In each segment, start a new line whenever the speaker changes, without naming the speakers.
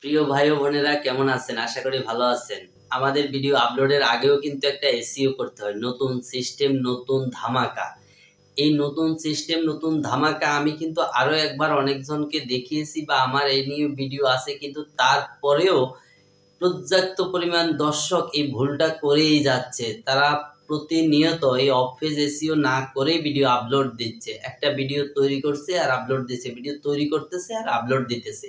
প্রিয় ভাই ও বোনেরা কেমন আছেন? আশা করি ভালো আছেন। আমাদের ভিডিও আপলোডের আগেও কিন্তু একটা এসইও করতে হয়। নতুন সিস্টেম, নতুন ধামাকা। এই নতুন সিস্টেম, নতুন ধামাকা আমি কিন্তু আরো একবার অনেকজনকে দেখিয়েছি বা আমার এই নিয়ে ভিডিও আছে, কিন্তু তারপরেও পর্যাপ্ত পরিমাণ দর্শক এই ভুলটা করেই যাচ্ছে। তারা প্রতিনিয়ত এই অফ পেজ এসইও না করেই ভিডিও আপলোড দিচ্ছে। একটা ভিডিও তৈরি করছে আর আপলোড দিচ্ছে, ভিডিও তৈরি করতেছে আর আপলোড দিতেছে।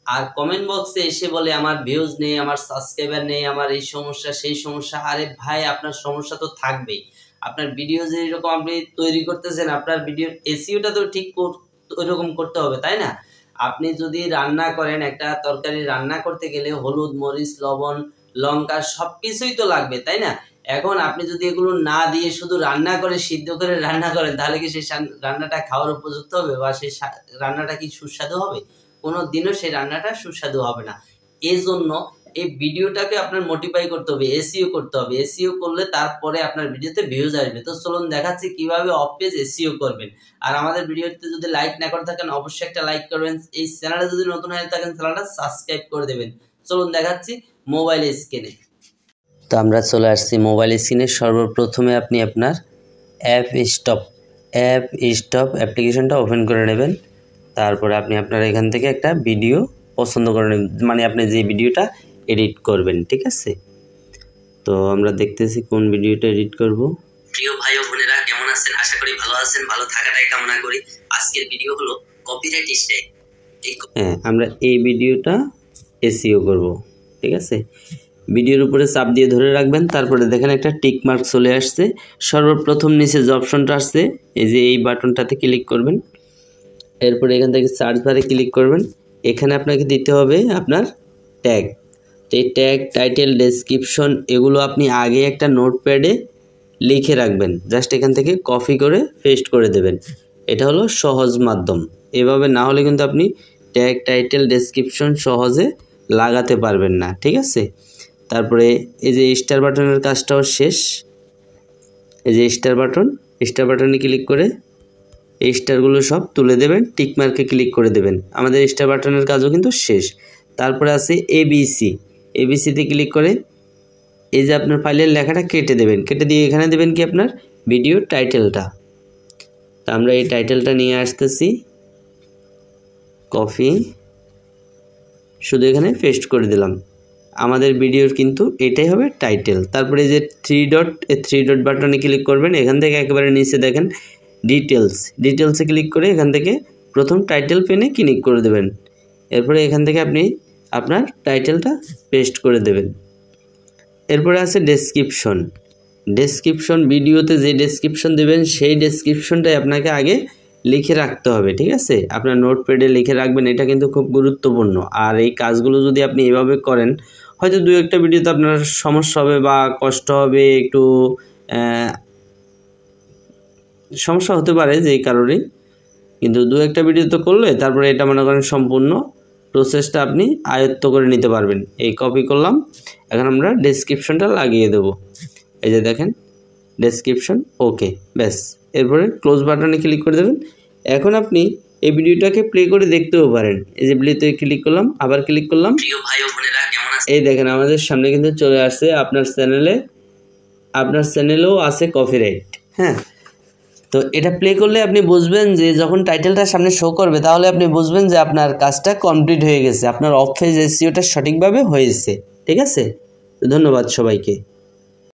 আর কমেন্ট বক্সে এসে বলে আমার ভিউজ নেই, আমার সাবস্ক্রাইবার নেই, আমার এই সমস্যা সেই সমস্যা। আরে ভাই, আপনার সমস্যা তো থাকবেই। আপনার ভিডিও যেরকম আপনি তৈরি করতেছেন, আপনার ভিডিওর এসইওটা তো ঠিক ওইরকম করতে হবে, তাই না? আপনি যদি রান্না করেন, একটা তরকারি রান্না করতে গেলে হলুদ, মরিচ, লবণ, লঙ্কা সবকিছুই তো লাগবে, তাই না? এখন আপনি যদি এগুলো না দিয়ে শুধু রান্না করে সিদ্ধ করে রান্না করেন, তাহলে কি সেই রান্নাটা খাওয়ার উপযুক্ত হবে বা সেই রান্নাটা কি সুস্বাদু হবে? কোনো দিনও সেই রান্নাটা সুস্বাদু হবে না। এজন্য এই ভিডিওটাকে আপনার মডিফাই করতে হবে, এসইও করতে হবে। এসইও করলে তারপরে আপনার ভিডিওতে ভিউজ আসবে। তো চলুন দেখাচ্ছি কিভাবে অফ পেজ এসইও করবেন। আর আমাদের ভিডিওতে যদি লাইক না করে থাকেন, অবশ্যই একটা লাইক করবেন। এই চ্যানেলে যদি নতুন হয়ে থাকেন, চ্যানেলটা সাবস্ক্রাইব করে দেবেন। চলুন দেখাচ্ছি মোবাইল স্ক্রিনে। তো আমরা চলে আসছি মোবাইল স্ক্রিনে। সর্বপ্রথমে আপনি আপনার অ্যাপ স্টপ অ্যাপ্লিকেশনটা ওপেন করে নেবেন। তারপরে আপনি আপনার এখান থেকে একটা ভিডিও পছন্দ করে নেবেন, মানে আপনি যে ভিডিওটা এডিট করবেন, ঠিক আছে? তো আমরা দেখতেছি কোন ভিডিওটা এডিট করব। প্রিয় ভাই ও বোনেরা কেমন আছেন? আশা করি ভালো আছেন, ভালো থাকাটাই কামনা করি। আজকের ভিডিও হলো কপিরাইট স্ট্রাইক। হ্যাঁ, আমরা এই ভিডিওটা এসইও করব, ঠিক আছে? ভিডিওর উপরে চাপ দিয়ে ধরে রাখবেন। তারপরে দেখেন একটা টিক মার্ক চলে আসছে। সর্বপ্রথম নিচে যে অপশনটা আসছে, এই যে এই বাটনটাতে ক্লিক করবেন। এরপরে এখান থেকে সার্চ বারে ক্লিক করবেন। এখানে আপনাকে দিতে হবে আপনার ট্যাগ। এই ট্যাগ, টাইটেল, ডেসক্রিপশন এগুলো আপনি আগে একটা নোটপ্যাডে লিখে রাখবেন। জাস্ট এখান থেকে কপি করে পেস্ট করে দেবেন। এটা হলো সহজ মাধ্যম। এভাবে না হলে কিন্তু আপনি ট্যাগ, টাইটেল, ডেসক্রিপশন সহজে লাগাতে পারবেন না, ঠিক আছে? তারপরে এই যে স্টার বাটনের কাজটাও শেষ। এই যে স্টার বাটনে ক্লিক করে এই স্টারগুলো সব তুলে দেবেন, টিক মার্কে ক্লিক করে দেবেন। আমাদের স্টার বাটনের কাজও কিন্তু শেষ। তারপরে আছে এবিসিতে ক্লিক করে এই যে আপনার ফাইলের লেখাটা কেটে দেবেন। কেটে দিয়ে এখানে দেবেন কি আপনার ভিডিও টাইটেলটা। তা আমরা এই টাইটেলটা নিয়ে আসতেছি, কপি, শুধু এখানে পেস্ট করে দিলাম। আমাদের ভিডিওর কিন্তু এটাই হবে টাইটেল। তারপরে এই যে থ্রি ডট বাটনে ক্লিক করবেন। এখান থেকে একেবারে নিচে দেখেন ডিটেলসে ক্লিক করে এখান থেকে প্রথম টাইটেল পেনে ক্লিক করে দেবেন। এরপরে এখান থেকে আপনি আপনার টাইটেলটা পেস্ট করে দেবেন। এরপরে আছে ডেসক্রিপশন। ভিডিওতে যে ডেসক্রিপশন দেবেন সেই ডেসক্রিপশনটাই আপনাকে আগে লিখে রাখতে হবে, ঠিক আছে? আপনার নোটপ্যাডে লিখে রাখবেন, এটা কিন্তু খুব গুরুত্বপূর্ণ। আর এই কাজগুলো যদি আপনি এভাবে করেন, হয়তো দু একটা ভিডিওতে আপনার সমস্যা হবে বা কষ্ট হবে, একটু সমস্যা হতে পারে যেই কারণেই, কিন্তু দু একটা ভিডিও তো করলে তারপরে এটা মনে করেন সম্পূর্ণ প্রসেসটা আপনি আয়ত্ত করে নিতে পারবেন। এই কপি করলাম, এখন আমরা ডেসক্রিপশনটা লাগিয়ে দেব। এই যে দেখেন ডেসক্রিপশন, ওকে, ব্যাস। এরপরে ক্লোজ বাটনে ক্লিক করে দেবেন। এখন আপনি এই ভিডিওটাকে প্লে করে দেখতেও পারেন। এই যে প্লেতে ক্লিক করলাম, আবার ক্লিক করলাম। এই দেখেন আমাদের সামনে কিন্তু চলে আসছে আপনার চ্যানেলেও আছে কপিরাইট। হ্যাঁ, তো এটা প্লে করলে আপনি বুঝবেন যে যখন টাইটেলটা সামনে শো করবে, তাহলে আপনি বুঝবেন যে আপনার কাজটা কমপ্লিট হয়ে গেছে, আপনার অফ পেজ এসইওটা সঠিকভাবে হয়েছে, ঠিক আছে? ধন্যবাদ সবাইকে।